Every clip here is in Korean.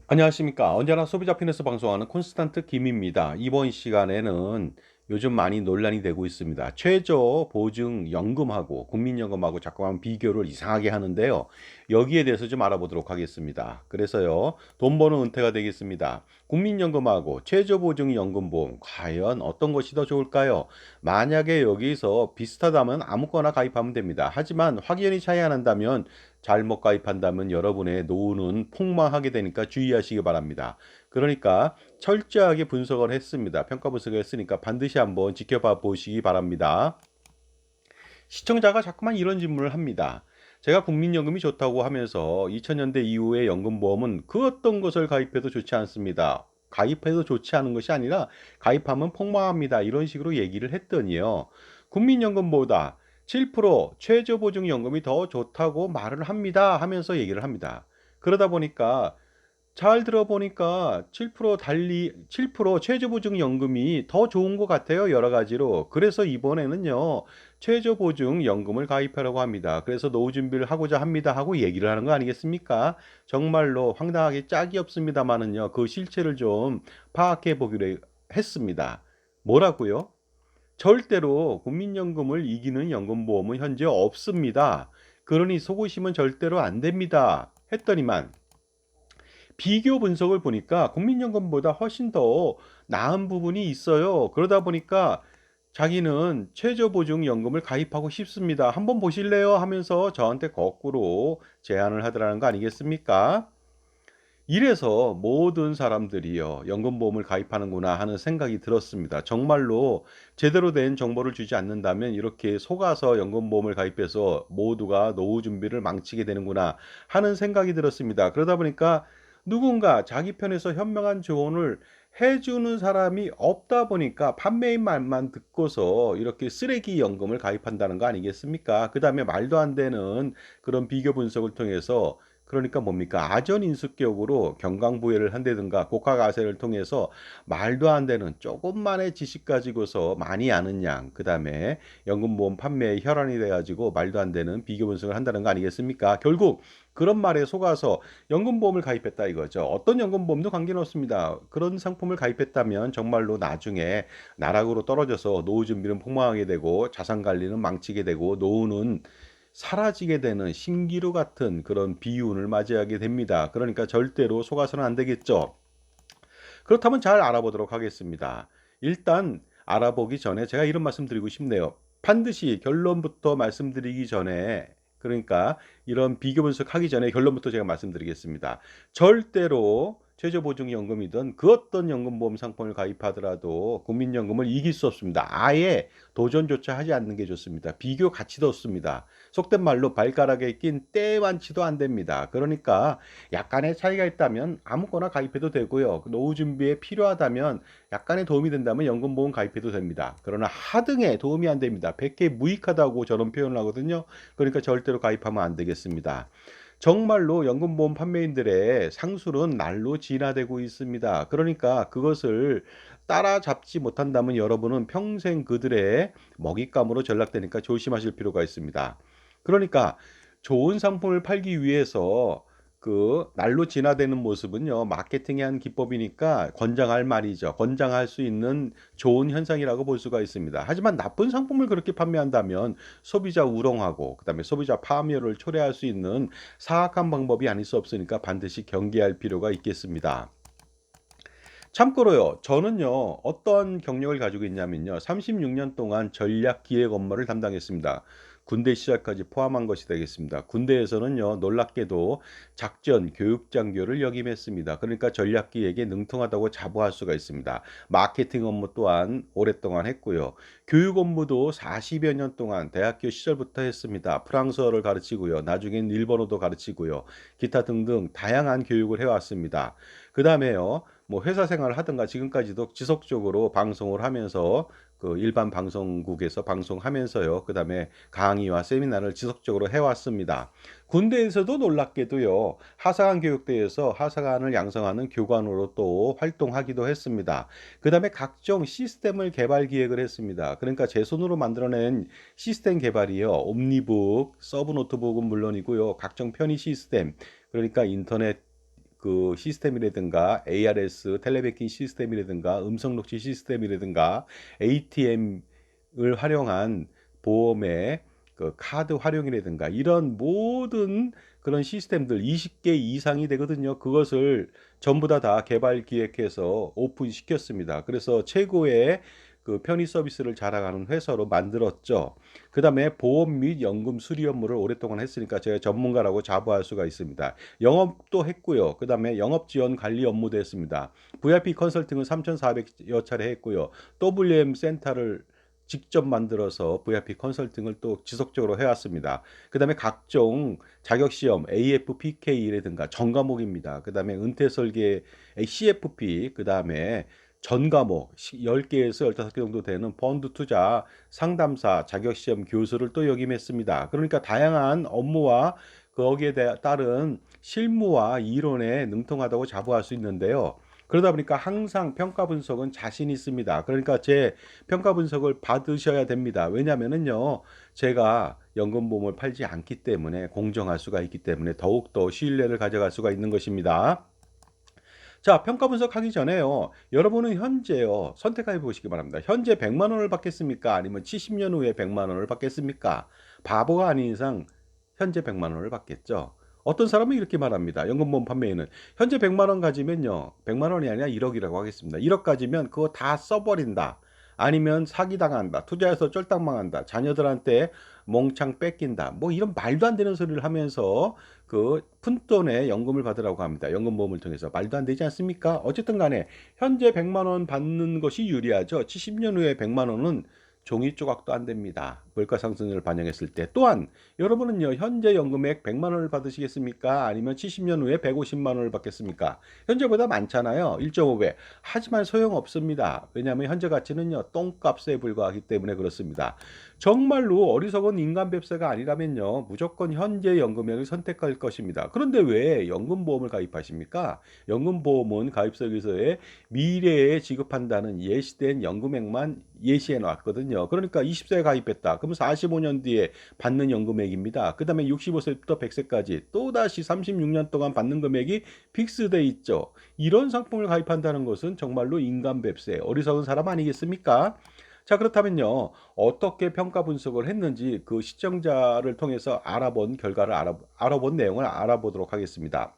안녕하십니까. 언제나 소비자 편에서 방송하는 콘스탄트 김입니다. 이번 시간에는 요즘 많이 논란이 되고 있습니다. 최저 보증 연금하고 국민연금하고 자꾸만 비교를 이상하게 하는데요. 여기에 대해서 좀 알아보도록 하겠습니다. 그래서요, 돈 버는 은퇴가 되겠습니다. 국민연금하고 최저 보증 연금보험 과연 어떤 것이 더 좋을까요? 만약에 여기서 비슷하다면 아무거나 가입하면 됩니다. 하지만 확연히 차이 안 난다면 잘못 가입한다면 여러분의 노후는 폭망하게 되니까 주의하시기 바랍니다. 그러니까 철저하게 분석을 했습니다. 평가 분석을 했으니까 반드시 한번 지켜봐 보시기 바랍니다. 시청자가 자꾸만 이런 질문을 합니다. 제가 국민연금이 좋다고 하면서 2000년대 이후의 연금보험은 그 어떤 것을 가입해도 좋지 않습니다. 가입해도 좋지 않은 것이 아니라 가입하면 폭망합니다. 이런 식으로 얘기를 했더니요. 국민연금보다 7% 최저보증연금이 더 좋다고 말을 합니다. 하면서 얘기를 합니다. 그러다 보니까 잘 들어보니까 7% 최저보증연금이 더 좋은 것 같아요. 여러 가지로. 그래서 이번에는요. 최저보증연금을 가입하려고 합니다. 그래서 노후 준비를 하고자 합니다. 하고 얘기를 하는 거 아니겠습니까? 정말로 황당하게 짝이 없습니다만은요. 그 실체를 좀 파악해 보기로 했습니다. 뭐라고요? 절대로 국민연금을 이기는 연금보험은 현재 없습니다. 그러니 속으시면 절대로 안 됩니다. 했더니만 비교 분석을 보니까 국민연금보다 훨씬 더 나은 부분이 있어요. 그러다 보니까 자기는 최저보증연금을 가입하고 싶습니다. 한번 보실래요? 하면서 저한테 거꾸로 제안을 하더라는 거 아니겠습니까? 이래서 모든 사람들이요, 연금보험을 가입하는구나 하는 생각이 들었습니다. 정말로 제대로 된 정보를 주지 않는다면 이렇게 속아서 연금보험을 가입해서 모두가 노후 준비를 망치게 되는구나 하는 생각이 들었습니다. 그러다 보니까 누군가 자기 편에서 현명한 조언을 해주는 사람이 없다 보니까 판매인 말만 듣고서 이렇게 쓰레기 연금을 가입한다는 거 아니겠습니까? 그 다음에 말도 안 되는 그런 비교 분석을 통해서 그러니까 뭡니까? 아전인수격으로 경강부회를 한다든가 국가가세를 통해서 말도 안 되는 조금만의 지식 가지고서 많이 아는 양, 그 다음에 연금보험 판매에 혈안이 돼가지고 말도 안 되는 비교 분석을 한다는 거 아니겠습니까? 결국 그런 말에 속아서 연금보험을 가입했다 이거죠. 어떤 연금보험도 관계는 없습니다. 그런 상품을 가입했다면 정말로 나중에 나락으로 떨어져서 노후 준비는 폭망하게 되고 자산 관리는 망치게 되고 노후는 사라지게 되는 신기루 같은 그런 비운을 맞이하게 됩니다. 그러니까 절대로 속아서는 안 되겠죠. 그렇다면 잘 알아보도록 하겠습니다. 일단 알아보기 전에 제가 이런 말씀 드리고 싶네요. 반드시 결론부터 말씀드리기 전에 그러니까 이런 비교 분석하기 전에 결론부터 제가 말씀드리겠습니다. 절대로 최저보증연금이든 그 어떤 연금보험 상품을 가입하더라도 국민연금을 이길 수 없습니다. 아예 도전조차 하지 않는 게 좋습니다. 비교 가치도 없습니다. 속된 말로 발가락에 낀 때만치도 안 됩니다. 그러니까 약간의 차이가 있다면 아무거나 가입해도 되고요. 노후 준비에 필요하다면 약간의 도움이 된다면 연금보험 가입해도 됩니다. 그러나 하등에 도움이 안 됩니다. 100개 무익하다고 저는 표현을 하거든요. 그러니까 절대로 가입하면 안 되겠습니다. 정말로 연금보험 판매인들의 상술은 날로 진화되고 있습니다. 그러니까 그것을 따라잡지 못한다면 여러분은 평생 그들의 먹잇감으로 전락되니까 조심하실 필요가 있습니다. 그러니까 좋은 상품을 팔기 위해서 그 날로 진화되는 모습은요, 마케팅의 한 기법이니까 권장할 말이죠. 권장할 수 있는 좋은 현상이라고 볼 수가 있습니다. 하지만 나쁜 상품을 그렇게 판매한다면 소비자 우롱하고 그다음에 소비자 파멸을 초래할 수 있는 사악한 방법이 아닐 수 없으니까 반드시 경계할 필요가 있겠습니다. 참고로요, 저는요, 어떤 경력을 가지고 있냐면요, 36년 동안 전략 기획 업무를 담당했습니다. 군대 시절까지 포함한 것이 되겠습니다. 군대에서는요, 놀랍게도 작전, 교육 장교를 역임했습니다. 그러니까 전략 기획에 능통하다고 자부할 수가 있습니다. 마케팅 업무 또한 오랫동안 했고요. 교육 업무도 40여 년 동안 대학교 시절부터 했습니다. 프랑스어를 가르치고요. 나중엔 일본어도 가르치고요. 기타 등등 다양한 교육을 해왔습니다. 그 다음에요. 뭐 회사 생활을 하든가 지금까지도 지속적으로 방송을 하면서 그 일반 방송국에서 방송하면서요. 그다음에 강의와 세미나를 지속적으로 해왔습니다. 군대에서도 놀랍게도요. 하사관 교육대에서 하사관을 양성하는 교관으로 또 활동하기도 했습니다. 그다음에 각종 시스템을 개발 기획을 했습니다. 그러니까 제 손으로 만들어낸 시스템 개발이요. 옴니북, 서브 노트북은 물론이고요. 각종 편의 시스템, 그러니까 인터넷 그 시스템이라든가 ARS 텔레뱅킹 시스템이라든가 음성 녹취 시스템이라든가 ATM을 활용한 보험의 그 카드 활용이라든가 이런 모든 그런 시스템들 20개 이상이 되거든요. 그것을 전부 다 개발 기획해서 오픈시켰습니다. 그래서 최고의 그 편의 서비스를 자랑하는 회사로 만들었죠. 그다음에 보험 및 연금 수리 업무를 오랫동안 했으니까 제가 전문가라고 자부할 수가 있습니다. 영업도 했고요. 그다음에 영업 지원 관리 업무도 했습니다. VIP 컨설팅을 3,400여 차례 했고요. WM 센터를 직접 만들어서 VIP 컨설팅을 또 지속적으로 해왔습니다. 그 다음에 각종 자격시험 AFPK라든가 전과목입니다. 그 다음에 은퇴설계 CFP, 그 다음에 전과목 10개에서 15개 정도 되는 펀드 투자 상담사 자격시험 교수를 또 역임했습니다. 그러니까 다양한 업무와 거기에 따른 실무와 이론에 능통하다고 자부할 수 있는데요. 그러다 보니까 항상 평가 분석은 자신 있습니다. 그러니까 제 평가 분석을 받으셔야 됩니다. 왜냐면은요, 제가 연금보험을 팔지 않기 때문에 공정할 수가 있기 때문에 더욱더 신뢰를 가져갈 수가 있는 것입니다. 자, 평가 분석하기 전에요. 여러분은 현재요. 선택해 보시기 바랍니다. 현재 100만 원을 받겠습니까? 아니면 70년 후에 100만 원을 받겠습니까? 바보가 아닌 이상 현재 100만 원을 받겠죠. 어떤 사람은 이렇게 말합니다. 연금보험 판매인은 현재 100만 원 가지면요. 100만 원이 아니라 1억이라고 하겠습니다. 1억 가지면 그거 다 써버린다. 아니면 사기당한다. 투자해서 쫄딱 망한다. 자녀들한테 몽창 뺏긴다. 뭐 이런 말도 안 되는 소리를 하면서 그 푼돈의 연금을 받으라고 합니다. 연금보험을 통해서. 말도 안 되지 않습니까? 어쨌든 간에 현재 100만 원 받는 것이 유리하죠. 70년 후에 100만 원은 종이 조각도 안 됩니다. 물가 상승률을 반영했을 때. 또한 여러분은요. 현재 연금액 100만 원을 받으시겠습니까? 아니면 70년 후에 150만 원을 받겠습니까? 현재보다 많잖아요. 1.5배. 하지만 소용없습니다. 왜냐하면 현재 가치는요. 똥값에 불과하기 때문에 그렇습니다. 정말로 어리석은 인간 뱁새가 아니라면요. 무조건 현재 연금액을 선택할 것입니다. 그런데 왜 연금보험을 가입하십니까? 연금보험은 가입서에서의 미래에 지급한다는 예시된 연금액만 예시해 놨거든요. 그러니까 20세에 가입했다. 그러면 45년 뒤에 받는 연금액입니다. 그 다음에 65세부터 100세까지 또다시 36년 동안 받는 금액이 픽스돼 있죠. 이런 상품을 가입한다는 것은 정말로 인간 뱁새, 어리석은 사람 아니겠습니까? 자, 그렇다면요. 어떻게 평가 분석을 했는지 그 시청자를 통해서 알아본 결과를 알아본 내용을 알아보도록 하겠습니다.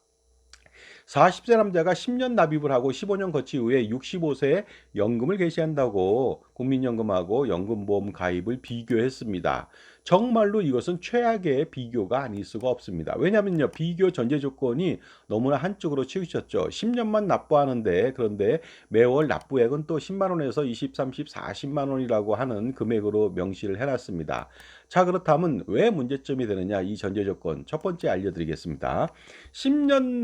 40세 남자가 10년 납입을 하고 15년 거치 후에 65세에 연금을 개시한다고 국민연금하고 연금보험 가입을 비교했습니다. 정말로 이것은 최악의 비교가 아닐 수가 없습니다. 왜냐면요. 비교 전제 조건이 너무나 한쪽으로 치우쳤죠. 10년만 납부하는데 그런데 매월 납부액은 또 10만 원에서 20, 30, 40만 원이라고 하는 금액으로 명시를 해놨습니다. 자, 그렇다면 왜 문제점이 되느냐? 이 전제 조건 첫 번째 알려드리겠습니다. 10년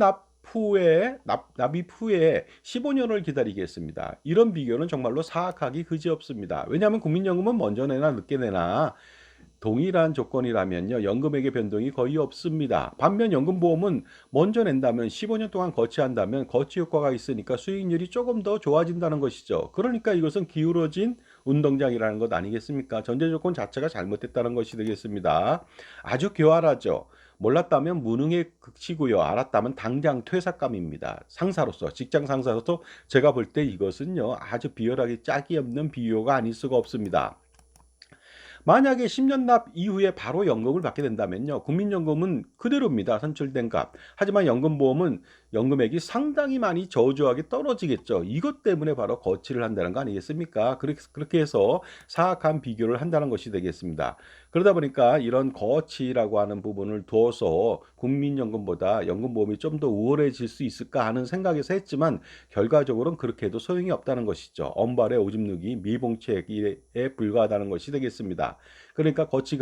납입 후에 15년을 기다리겠습니다. 이런 비교는 정말로 사악하기 그지없습니다. 왜냐하면 국민연금은 먼저 내나 늦게 내나 동일한 조건이라면요. 연금액의 변동이 거의 없습니다. 반면 연금보험은 먼저 낸다면 15년 동안 거치한다면 거치 효과가 있으니까 수익률이 조금 더 좋아진다는 것이죠. 그러니까 이것은 기울어진 운동장이라는 것 아니겠습니까? 전제 조건 자체가 잘못됐다는 것이 되겠습니다. 아주 교활하죠. 몰랐다면 무능의 극치고요. 알았다면 당장 퇴사감입니다. 상사로서, 직장 상사로서 제가 볼 때 이것은요. 아주 비열하게 짝이 없는 비유가 아닐 수가 없습니다. 만약에 10년 납 이후에 바로 연금을 받게 된다면요. 국민연금은 그대로입니다. 선출된 값. 하지만 연금보험은 연금액이 상당히 많이 저조하게 떨어지겠죠. 이것 때문에 바로 거치를 한다는 거 아니겠습니까? 그렇게 해서 사악한 비교를 한다는 것이 되겠습니다. 그러다 보니까 이런 거치라고 하는 부분을 두어서 국민연금보다 연금보험이 좀 더 우월해질 수 있을까 하는 생각에서 했지만 결과적으로는 그렇게 해도 소용이 없다는 것이죠. 엄발의 오줌 누기 미봉책에 불과하다는 것이 되겠습니다. 그러니까 거치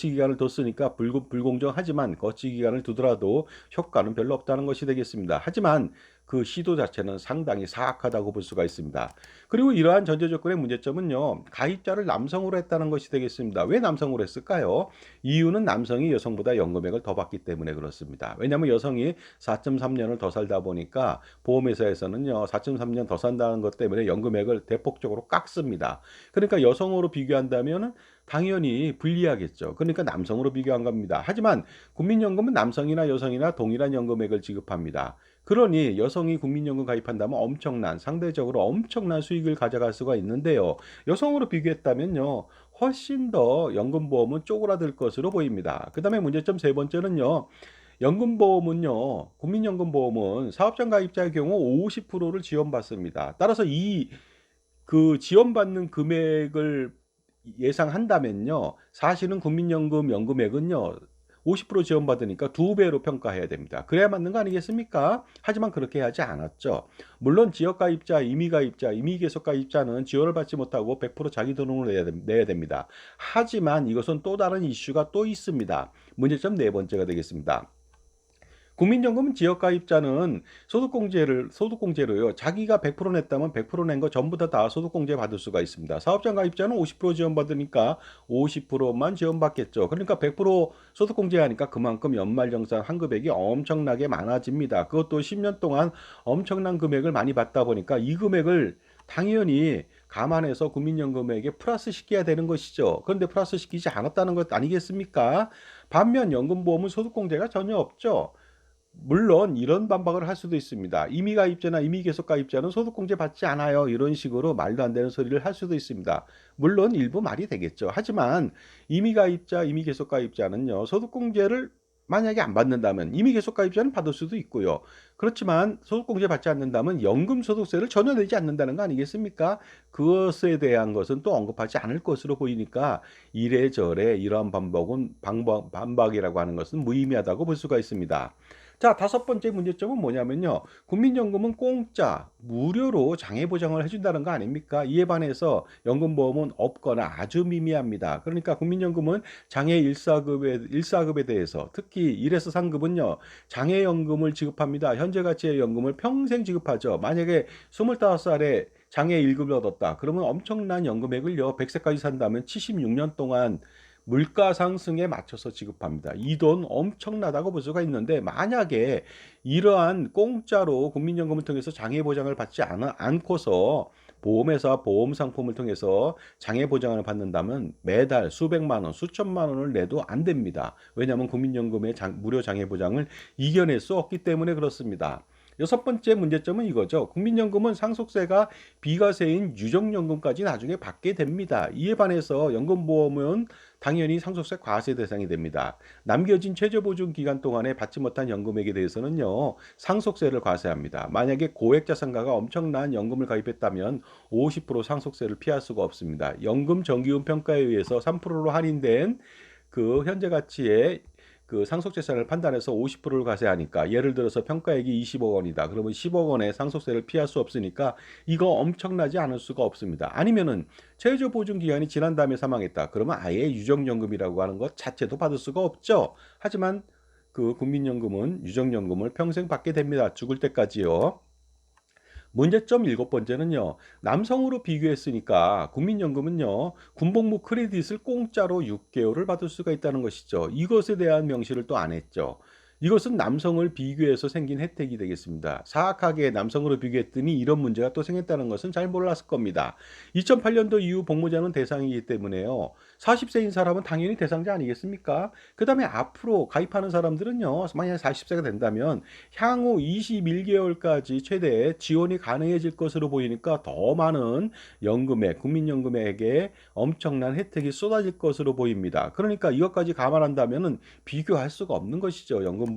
기간을 뒀으니까 불공정하지만 거치 기간을 두더라도 효과는 별로 없다는 것이 되겠습니다. 하지만 그 시도 자체는 상당히 사악하다고 볼 수가 있습니다. 그리고 이러한 전제 조건의 문제점은요. 가입자를 남성으로 했다는 것이 되겠습니다. 왜 남성으로 했을까요? 이유는 남성이 여성보다 연금액을 더 받기 때문에 그렇습니다. 왜냐하면 여성이 4.3년을 더 살다 보니까 보험회사에서는요. 4.3년 더 산다는 것 때문에 연금액을 대폭적으로 깎습니다. 그러니까 여성으로 비교한다면 당연히 불리하겠죠. 그러니까 남성으로 비교한 겁니다. 하지만 국민연금은 남성이나 여성이나 동일한 연금액을 지급합니다. 그러니 여성이 국민연금 가입한다면 상대적으로 엄청난 수익을 가져갈 수가 있는데요. 여성으로 비교했다면요. 훨씬 더 연금보험은 쪼그라들 것으로 보입니다. 그다음에 문제점 세 번째는요. 국민연금보험은 사업장 가입자의 경우 50%를 지원받습니다. 따라서 지원받는 금액을 예상한다면요. 사실은 국민연금 연금액은요. 50% 지원받으니까 두 배로 평가해야 됩니다. 그래야 맞는 거 아니겠습니까? 하지만 그렇게 하지 않았죠. 물론 지역가입자, 임의가입자, 임의계속가입자는 지원을 받지 못하고 100% 자기 돈으로 내야 됩니다. 하지만 이것은 또 다른 이슈가 또 있습니다. 문제점 네 번째가 되겠습니다. 국민연금 지역가입자는 소득공제로요. 자기가 100% 냈다면 100%낸 거 전부 다 소득공제 받을 수가 있습니다. 사업장 가입자는 50% 지원받으니까 50%만 지원받겠죠. 그러니까 100% 소득공제하니까 그만큼 연말정산 환급액이 엄청나게 많아집니다. 그것도 10년 동안 엄청난 금액을 많이 받다 보니까 이 금액을 당연히 감안해서 국민연금에게 플러스 시켜야 되는 것이죠. 그런데 플러스 시키지 않았다는 것 아니겠습니까? 반면 연금보험은 소득공제가 전혀 없죠. 물론 이런 반박을 할 수도 있습니다. 임의가입자나 임의계속가입자는 소득공제 받지 않아요. 이런 식으로 말도 안 되는 소리를 할 수도 있습니다. 물론 일부 말이 되겠죠. 하지만 임의가입자, 임의계속가입자는요. 소득공제를 만약에 안 받는다면 임의계속가입자는 받을 수도 있고요. 그렇지만 소득공제 받지 않는다면 연금소득세를 전혀 내지 않는다는 거 아니겠습니까? 그것에 대한 것은 또 언급하지 않을 것으로 보이니까 이래저래 이러한 반박이라고 하는 것은 무의미하다고 볼 수가 있습니다. 자, 다섯 번째 문제점은 뭐냐면요. 국민연금은 공짜, 무료로 장애보장을 해준다는 거 아닙니까? 이에 반해서 연금보험은 없거나 아주 미미합니다. 그러니까 국민연금은 장애 1사급에 대해서 특히 1에서 3급은요. 장애연금을 지급합니다. 현재 가치의 연금을 평생 지급하죠. 만약에 25살에 장애 1급을 얻었다. 그러면 엄청난 연금액을요. 100세까지 산다면 76년 동안 물가 상승에 맞춰서 지급합니다. 이 돈 엄청나다고 볼 수가 있는데 만약에 이러한 공짜로 국민연금을 통해서 장애 보장을 받지 않고서 보험회사 보험 상품을 통해서 장애 보장을 받는다면 매달 수백만 원, 수천만 원을 내도 안 됩니다. 왜냐하면 국민연금의 무료 장애 보장을 이겨낼 수 없기 때문에 그렇습니다. 여섯 번째 문제점은 이거죠. 국민연금은 상속세가 비과세인 유정연금까지 나중에 받게 됩니다. 이에 반해서 연금보험은 당연히 상속세 과세 대상이 됩니다. 남겨진 최저보증 기간 동안에 받지 못한 연금액에 대해서는요. 상속세를 과세합니다. 만약에 고액자산가가 엄청난 연금을 가입했다면 50% 상속세를 피할 수가 없습니다. 연금 정기훈 평가에 의해서 3%로 할인된 그 현재 가치의 그 상속재산을 판단해서 50%를 과세하니까 예를 들어서 평가액이 20억 원이다. 그러면 10억 원의 상속세를 피할 수 없으니까 이거 엄청나지 않을 수가 없습니다. 아니면은 최저 보증 기간이 지난 다음에 사망했다. 그러면 아예 유정연금이라고 하는 것 자체도 받을 수가 없죠. 하지만 그 국민연금은 유정연금을 평생 받게 됩니다. 죽을 때까지요. 문제점 일곱 번째는요. 남성으로 비교했으니까 국민연금은요. 군복무 크레딧을 공짜로 6개월을 받을 수가 있다는 것이죠. 이것에 대한 명시를 또 안 했죠. 이것은 남성을 비교해서 생긴 혜택이 되겠습니다. 사악하게 남성으로 비교했더니 이런 문제가 또 생겼다는 것은 잘 몰랐을 겁니다. 2008년도 이후 복무자는 대상이기 때문에요. 40세인 사람은 당연히 대상자 아니겠습니까? 그 다음에 앞으로 가입하는 사람들은요. 만약 40세가 된다면 향후 21개월까지 최대 지원이 가능해질 것으로 보이니까 더 많은 국민연금액에 엄청난 혜택이 쏟아질 것으로 보입니다. 그러니까 이것까지 감안한다면 비교할 수가 없는 것이죠. 연금보험은.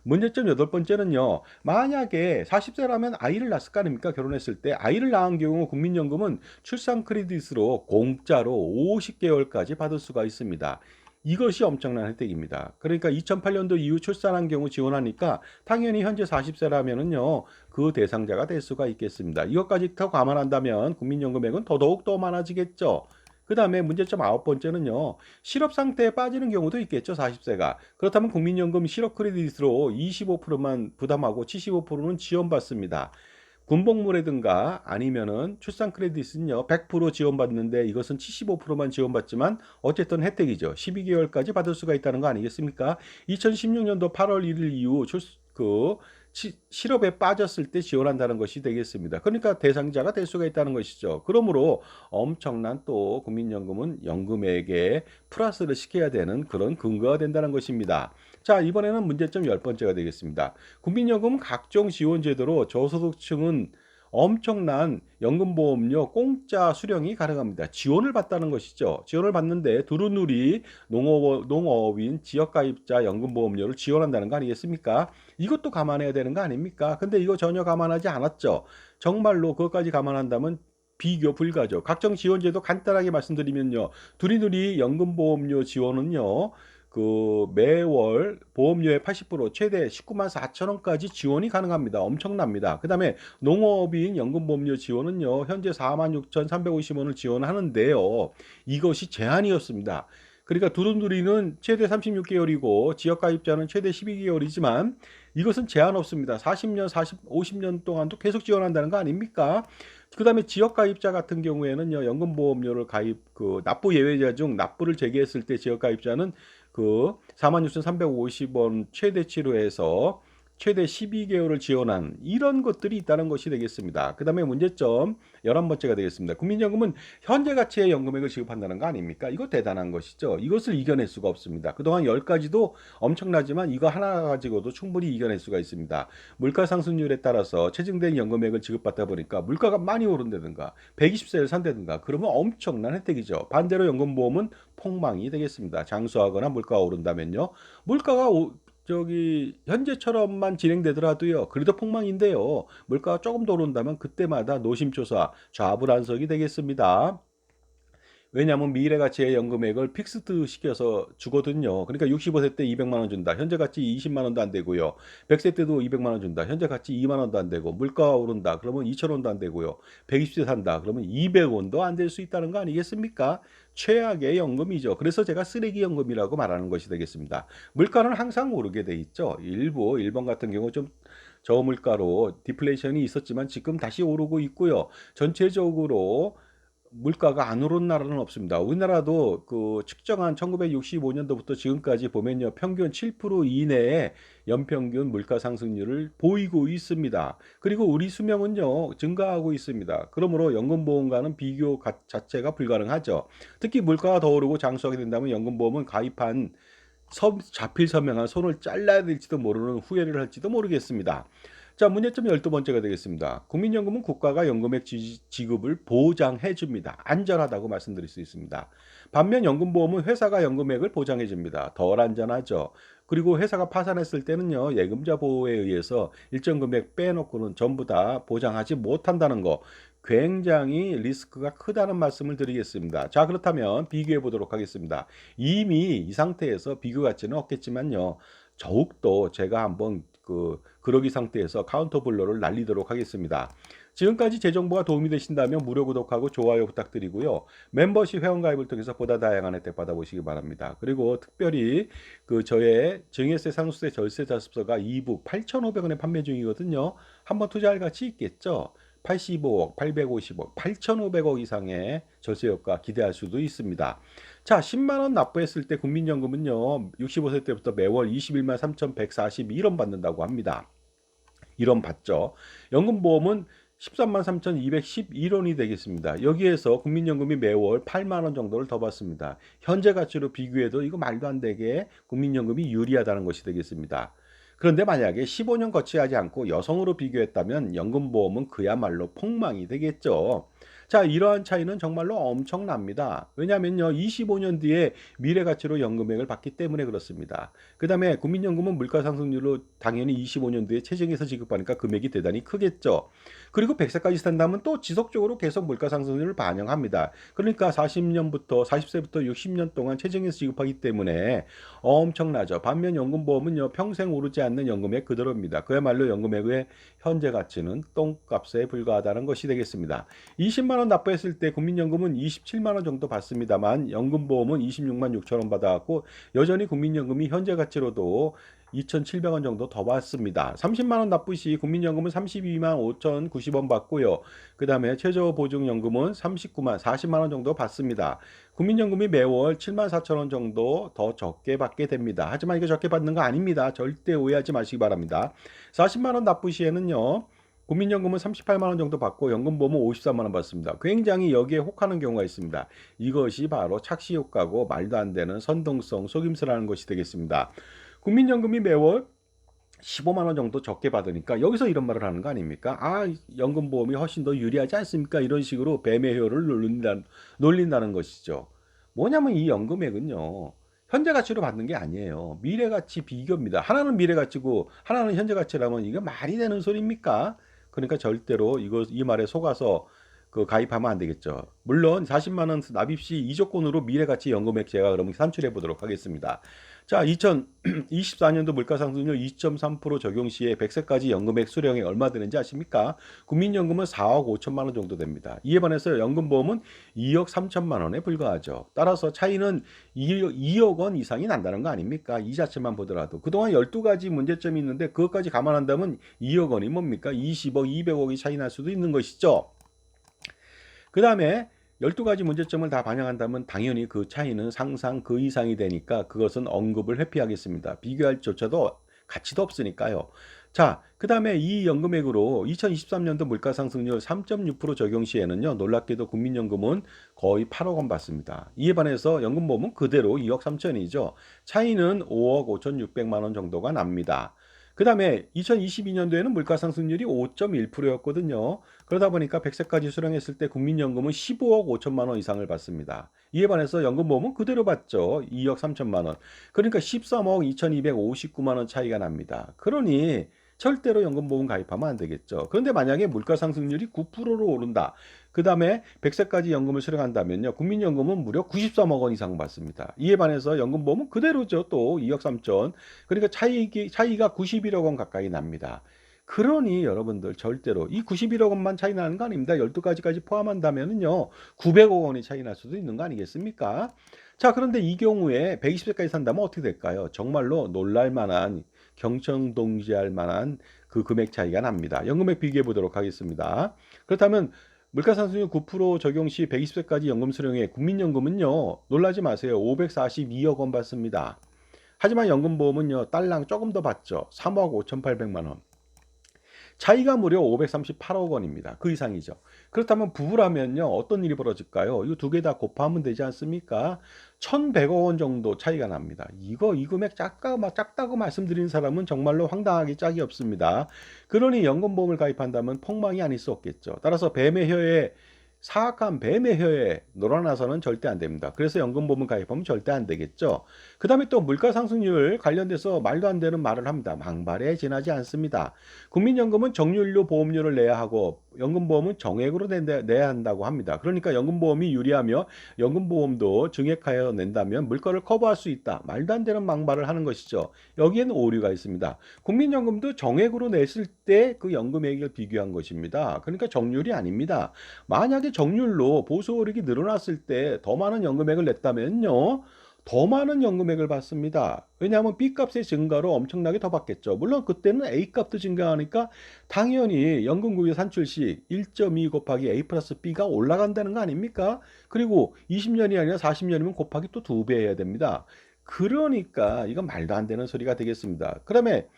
문제점 여덟 번째는요. 만약에 40세라면 아이를 낳았을 거 아닙니까? 결혼했을 때 아이를 낳은 경우 국민연금은 출산 크레딧으로 공짜로 50개월까지 받을 수가 있습니다. 이것이 엄청난 혜택입니다. 그러니까 2008년도 이후 출산한 경우 지원하니까 당연히 현재 40세라면은요, 그 대상자가 될 수가 있겠습니다. 이것까지 더 감안한다면 국민연금액은 더더욱 더 많아지겠죠. 그 다음에 문제점 아홉 번째는요, 실업 상태에 빠지는 경우도 있겠죠, 40세가. 그렇다면 국민연금 실업 크레딧으로 25%만 부담하고 75%는 지원받습니다. 군복무라든가 아니면은 출산 크레딧은요 100% 지원받는데 이것은 75%만 지원받지만 어쨌든 혜택이죠. 12개월까지 받을 수가 있다는 거 아니겠습니까? 2016년도 8월 1일 이후 실업에 빠졌을 때 지원한다는 것이 되겠습니다. 그러니까 대상자가 될 수가 있다는 것이죠. 그러므로 엄청난 또 국민연금은 연금액에 플러스를 시켜야 되는 그런 근거가 된다는 것입니다. 자, 이번에는 문제점 10번째가 되겠습니다. 국민연금 각종 지원 제도로 저소득층은 엄청난 연금보험료 공짜 수령이 가능합니다. 지원을 받다는 것이죠. 지원을 받는데 두루누리 농업인 지역가입자 연금보험료를 지원한다는 거 아니겠습니까? 이것도 감안해야 되는 거 아닙니까? 근데 이거 전혀 감안하지 않았죠. 정말로 그것까지 감안한다면 비교 불가죠. 각종 지원제도 간단하게 말씀드리면요. 두리누리 연금보험료 지원은요. 매월 보험료의 80% 최대 19만 4천 원까지 지원이 가능합니다. 엄청납니다. 그 다음에 농업인 연금보험료 지원은요. 현재 4만 6,350원을 지원하는데요. 이것이 제한이었습니다. 그러니까 두루누리는 최대 36개월이고 지역가입자는 최대 12개월이지만 이것은 제한 없습니다. 40년, 50년 동안도 계속 지원한다는 거 아닙니까? 그 다음에 지역가입자 같은 경우에는요, 연금보험료를 납부 예외자 중 납부를 제기했을 때 지역가입자는 46,350원 최대치로 해서 최대 12개월을 지원한 이런 것들이 있다는 것이 되겠습니다. 그 다음에 문제점 11번째가 되겠습니다. 국민연금은 현재 가치의 연금액을 지급한다는 거 아닙니까? 이거 대단한 것이죠. 이것을 이겨낼 수가 없습니다. 그동안 10가지도 엄청나지만 이거 하나 가지고도 충분히 이겨낼 수가 있습니다. 물가 상승률에 따라서 체증된 연금액을 지급받다 보니까 물가가 많이 오른다든가 120세를 산다든가 그러면 엄청난 혜택이죠. 반대로 연금보험은 폭망이 되겠습니다. 장수하거나 물가가 오른다면요. 물가가 현재처럼만 진행되더라도요. 그래도 폭망인데요. 물가가 조금 더 오른다면 그때마다 노심초사 좌불안석이 되겠습니다. 왜냐하면 미래 가치의 연금액을 픽스드 시켜서 주거든요. 그러니까 65세 때 200만 원 준다. 현재 가치 20만 원도 안 되고요. 100세 때도 200만 원 준다. 현재 가치 2만 원도 안 되고 물가가 오른다. 그러면 2천 원도 안 되고요. 120세 산다. 그러면 200원도 안 될 수 있다는 거 아니겠습니까? 최악의 연금이죠. 그래서 제가 쓰레기 연금이라고 말하는 것이 되겠습니다. 물가는 항상 오르게 돼 있죠. 일본 같은 경우 좀 저물가로 디플레이션이 있었지만 지금 다시 오르고 있고요. 전체적으로 물가가 안 오른 나라는 없습니다. 우리나라도 측정한 1965년도부터 지금까지 보면요. 평균 7% 이내의 연평균 물가 상승률을 보이고 있습니다. 그리고 우리 수명은요. 증가하고 있습니다. 그러므로 연금보험과는 비교 자체가 불가능하죠. 특히 물가가 더 오르고 장수하게 된다면 연금보험은 가입한 자필 서명한 손을 잘라야 될지도 모르는 후회를 할지도 모르겠습니다. 자, 문제점 12번째가 되겠습니다. 국민연금은 국가가 연금액 지급을 보장해 줍니다. 안전하다고 말씀드릴 수 있습니다. 반면 연금보험은 회사가 연금액을 보장해 줍니다. 덜 안전하죠. 그리고 회사가 파산했을 때는요. 예금자 보호에 의해서 일정 금액 빼놓고는 전부 다 보장하지 못한다는 거. 굉장히 리스크가 크다는 말씀을 드리겠습니다. 자, 그렇다면 비교해 보도록 하겠습니다. 이미 이 상태에서 비교 가치는 없겠지만요. 더욱더 제가 한번 그러기 상태에서 카운터 블러를 날리도록 하겠습니다. 지금까지 제 정보가 도움이 되신다면 무료 구독하고 좋아요 부탁드리고요. 멤버십 회원가입을 통해서 보다 다양한 혜택 받아보시기 바랍니다. 그리고 특별히 저의 증여세, 상속세, 절세 자습서가 2부 8,500원에 판매 중이거든요. 한번 투자할 가치 있겠죠? 85억, 850억, 8,500억 이상의 절세 효과 기대할 수도 있습니다. 자, 10만 원 납부했을 때 국민연금은요. 65세 때부터 매월 21만 3,142원 받는다고 합니다. 1원 받죠. 연금보험은 13만 3,211원이 되겠습니다. 여기에서 국민연금이 매월 8만 원 정도를 더 받습니다. 현재 가치로 비교해도 이거 말도 안 되게 국민연금이 유리하다는 것이 되겠습니다. 그런데 만약에 15년 거치하지 않고 여성으로 비교했다면 연금보험은 그야말로 폭망이 되겠죠. 자, 이러한 차이는 정말로 엄청납니다. 왜냐하면요, 25년 뒤에 미래가치로 연금액을 받기 때문에 그렇습니다. 그 다음에 국민연금은 물가상승률로 당연히 25년 뒤에 체증해서 지급하니까 금액이 대단히 크겠죠. 그리고 100세까지 산다면 또 지속적으로 계속 물가상승률을 반영합니다. 그러니까 40세부터 60년 동안 체증해서 지급하기 때문에 엄청나죠. 반면 연금보험은요, 평생 오르지 않는 연금액 그대로입니다. 그야말로 연금액의 현재 가치는 똥값에 불과하다는 것이 되겠습니다. 20만 원 납부했을 때 국민연금은 27만 원 정도 받습니다만 연금보험은 26만 6천 원 받아갖고 여전히 국민연금이 현재 가치로도 2,700원 정도 더 받습니다. 30만 원 납부 시 국민연금은 32만 5,090원 받고요. 그 다음에 최저보증연금은 40만 원 정도 받습니다. 국민연금이 매월 7만 4천 원 정도 더 적게 받게 됩니다. 하지만 이게 적게 받는 거 아닙니다. 절대 오해하지 마시기 바랍니다. 40만 원 납부 시에는요. 국민연금은 38만 원 정도 받고 연금보험은 53만 원 받습니다. 굉장히 여기에 혹하는 경우가 있습니다. 이것이 바로 착시 효과고 말도 안 되는 선동성 속임수라는 것이 되겠습니다. 국민연금이 매월 15만 원 정도 적게 받으니까 여기서 이런 말을 하는 거 아닙니까? 아, 연금보험이 훨씬 더 유리하지 않습니까? 이런 식으로 뱀의 효를 놀린다는 것이죠. 뭐냐면 이 연금액은요, 현재 가치로 받는 게 아니에요. 미래 가치 비교입니다. 하나는 미래 가치고 하나는 현재 가치라면 이게 말이 되는 소리입니까? 그러니까 절대로 이 말에 속아서 가입하면 안 되겠죠. 물론 40만 원 납입 시 이조건으로 미래 가치 연금액 제가 그러면 산출해 보도록 하겠습니다. 자, 2024년도 물가상승률 2.3% 적용 시에 100세까지 연금액 수령액 얼마 되는지 아십니까? 국민연금은 4억 5천만 원 정도 됩니다. 이에 반해서 연금보험은 2억 3천만 원에 불과하죠. 따라서 차이는 2억 원 이상이 난다는 거 아닙니까? 이 자체만 보더라도. 그동안 12가지 문제점이 있는데 그것까지 감안한다면 2억 원이 뭡니까? 20억, 200억이 차이 날 수도 있는 것이죠. 그 다음에 12가지 문제점을 다 반영한다면 당연히 그 차이는 상상 그 이상이 되니까 그것은 언급을 회피하겠습니다. 비교할 조차도 가치도 없으니까요. 자, 그 다음에 이 연금액으로 2023년도 물가상승률 3.6% 적용 시에는요, 놀랍게도 국민연금은 거의 8억 원 받습니다. 이에 반해서 연금보험은 그대로 2억 3천이죠. 차이는 5억 5,600만 원 정도가 납니다. 그 다음에 2022년도에는 물가상승률이 5.1%였거든요. 그러다 보니까 100세까지 수령했을 때 국민연금은 15억 5천만 원 이상을 받습니다. 이에 반해서 연금보험은 그대로 받죠. 2억 3천만 원. 그러니까 13억 2,259만 원 차이가 납니다. 그러니 절대로 연금보험 가입하면 안 되겠죠. 그런데 만약에 물가상승률이 9%로 오른다. 그 다음에 100세까지 연금을 수령한다면요. 국민연금은 무려 93억 원 이상 받습니다. 이에 반해서 연금보험은 그대로죠. 또 2억 3천. 그러니까 차이가 91억 원 가까이 납니다. 그러니 여러분들 절대로 이 91억 원만 차이 나는 거 아닙니다. 12가지까지 포함한다면은요. 900억 원이 차이 날 수도 있는 거 아니겠습니까? 자, 그런데 이 경우에 120세까지 산다면 어떻게 될까요? 정말로 놀랄 만한 경청동지할 만한 그 금액 차이가 납니다. 연금액 비교해 보도록 하겠습니다. 그렇다면 물가상승률 9% 적용 시 120세까지 연금 수령액 국민연금은요. 놀라지 마세요. 542억 원 받습니다. 하지만 연금보험은요. 딸랑 조금 더 받죠. 3억 5,800만 원. 차이가 무려 538억 원입니다. 그 이상이죠. 그렇다면 부부라면요. 어떤 일이 벌어질까요? 이거 두 개 다 곱하면 되지 않습니까? 1,100억 원 정도 차이가 납니다. 이 금액 작다고 말씀드린 사람은 정말로 황당하게 짝이 없습니다. 그러니 연금보험을 가입한다면 폭망이 아닐 수 없겠죠. 따라서 뱀의 혀에 사악한 뱀의 혀에 놀아나서는 절대 안 됩니다. 그래서 연금보험 가입하면 절대 안 되겠죠. 그 다음에 또 물가상승률 관련돼서 말도 안 되는 말을 합니다. 망발에 지나지 않습니다. 국민연금은 정률로 보험료를 내야 하고 연금보험은 정액으로 내야 한다고 합니다. 그러니까 연금보험이 유리하며 연금보험도 증액하여 낸다면 물가를 커버할 수 있다. 말도 안 되는 망발을 하는 것이죠. 여기에는 오류가 있습니다. 국민연금도 정액으로 냈을 때 그 연금액을 비교한 것입니다. 그러니까 정률이 아닙니다. 만약에 정률로 보수효력이 늘어났을 때 더 많은 연금액을 냈다면요. 더 많은 연금액을 받습니다. 왜냐하면 B값의 증가로 엄청나게 더 받겠죠. 물론 그때는 A값도 증가하니까 당연히 연금구조 산출 시 1.2 곱하기 A 플러스 B가 올라간다는 거 아닙니까? 그리고 20년이 아니라 40년이면 곱하기 또 2배 해야 됩니다. 그러니까 이건 말도 안 되는 소리가 되겠습니다. 그다음에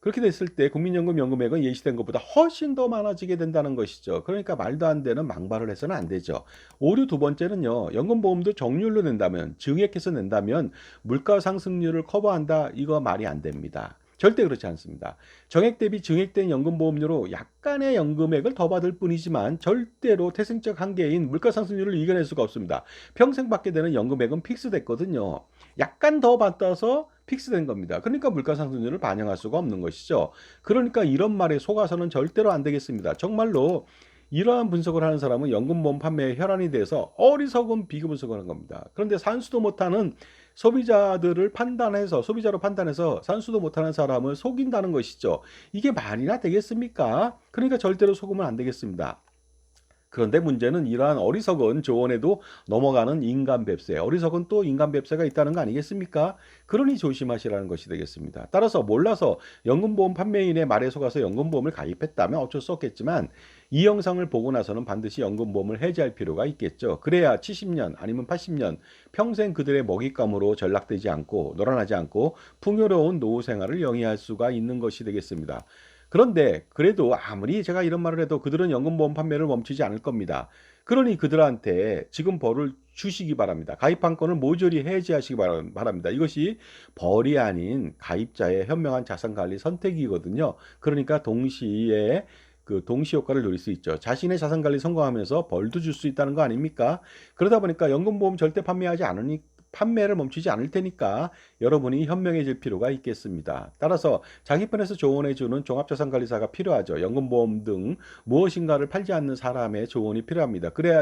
그렇게 됐을 때 국민연금 연금액은 예시된 것보다 훨씬 더 많아지게 된다는 것이죠. 그러니까 말도 안 되는 망발을 해서는 안 되죠. 오류 두 번째는요. 연금보험도 정률로 낸다면, 증액해서 낸다면 물가 상승률을 커버한다. 이거 말이 안 됩니다. 절대 그렇지 않습니다. 정액 대비 증액된 연금보험료로 약간의 연금액을 더 받을 뿐이지만 절대로 태생적 한계인 물가상승률을 이겨낼 수가 없습니다. 평생 받게 되는 연금액은 픽스됐거든요. 약간 더 받아서 픽스된 겁니다. 그러니까 물가상승률을 반영할 수가 없는 것이죠. 그러니까 이런 말에 속아서는 절대로 안 되겠습니다. 정말로 이러한 분석을 하는 사람은 연금보험 판매에 혈안이 돼서 어리석은 비교 분석을 하는 겁니다. 그런데 산수도 못하는 소비자로 판단해서 산수도 못하는 사람을 속인다는 것이죠. 이게 말이나 되겠습니까? 그러니까 절대로 속으면 안 되겠습니다. 그런데 문제는 이러한 어리석은 조언에도 넘어가는 인간 뱁새, 어리석은 또 인간 뱁새가 있다는 거 아니겠습니까? 그러니 조심하시라는 것이 되겠습니다. 따라서 몰라서 연금보험 판매인의 말에 속아서 연금보험을 가입했다면 어쩔 수 없겠지만 이 영상을 보고 나서는 반드시 연금보험을 해지할 필요가 있겠죠. 그래야 70년 아니면 80년 평생 그들의 먹잇감으로 전락되지 않고 놀아나지 않고 풍요로운 노후 생활을 영위할 수가 있는 것이 되겠습니다. 그런데 그래도 아무리 제가 이런 말을 해도 그들은 연금보험 판매를 멈추지 않을 겁니다. 그러니 그들한테 지금 벌을 주시기 바랍니다. 가입한 건을 모조리 해지하시기 바랍니다. 이것이 벌이 아닌 가입자의 현명한 자산관리 선택이거든요. 그러니까 동시에 그 동시 효과를 누릴 수 있죠. 자신의 자산관리 성공하면서 벌도 줄 수 있다는 거 아닙니까? 그러다 보니까 연금보험 절대 판매하지 않으니 판매를 멈추지 않을 테니까 여러분이 현명해질 필요가 있겠습니다. 따라서 자기 편에서 조언해주는 종합자산관리사가 필요하죠. 연금보험 등 무엇인가를 팔지 않는 사람의 조언이 필요합니다. 그래야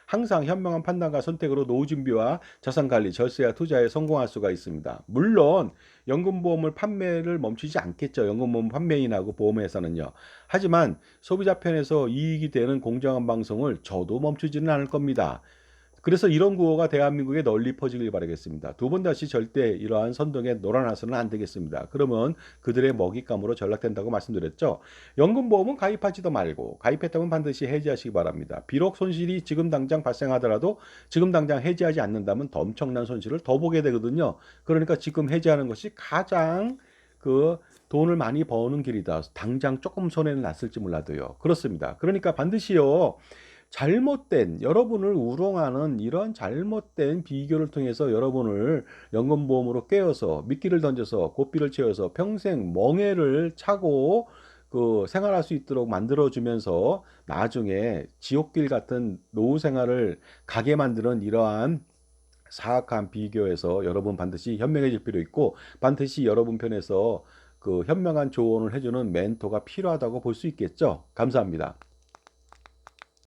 항상 현명한 판단과 선택으로 노후 준비와 자산관리, 절세와 투자에 성공할 수가 있습니다. 물론 연금보험을 판매를 멈추지 않겠죠. 연금보험 판매인하고 보험회사는요. 하지만 소비자 편에서 이익이 되는 공정한 방송을 저도 멈추지는 않을 겁니다. 그래서 이런 구호가 대한민국에 널리 퍼지길 바라겠습니다. 두 번 다시 절대 이러한 선동에 놀아나서는 안 되겠습니다. 그러면 그들의 먹잇감으로 전락된다고 말씀드렸죠. 연금보험은 가입하지도 말고 가입했다면 반드시 해지하시기 바랍니다. 비록 손실이 지금 당장 발생하더라도 지금 당장 해지하지 않는다면 더 엄청난 손실을 더 보게 되거든요. 그러니까 지금 해지하는 것이 가장 그 돈을 많이 버는 길이다. 당장 조금 손해는 났을지 몰라도요. 그렇습니다. 그러니까 반드시요. 잘못된 여러분을 우롱하는 이런 잘못된 비교를 통해서 여러분을 연금보험으로 깨어서 미끼를 던져서 고삐를 채워서 평생 멍해를 차고 그 생활할 수 있도록 만들어주면서 나중에 지옥길 같은 노후 생활을 가게 만드는 이러한 사악한 비교에서 여러분 반드시 현명해질 필요 있고 반드시 여러분 편에서 그 현명한 조언을 해주는 멘토가 필요하다고 볼 수 있겠죠. 감사합니다.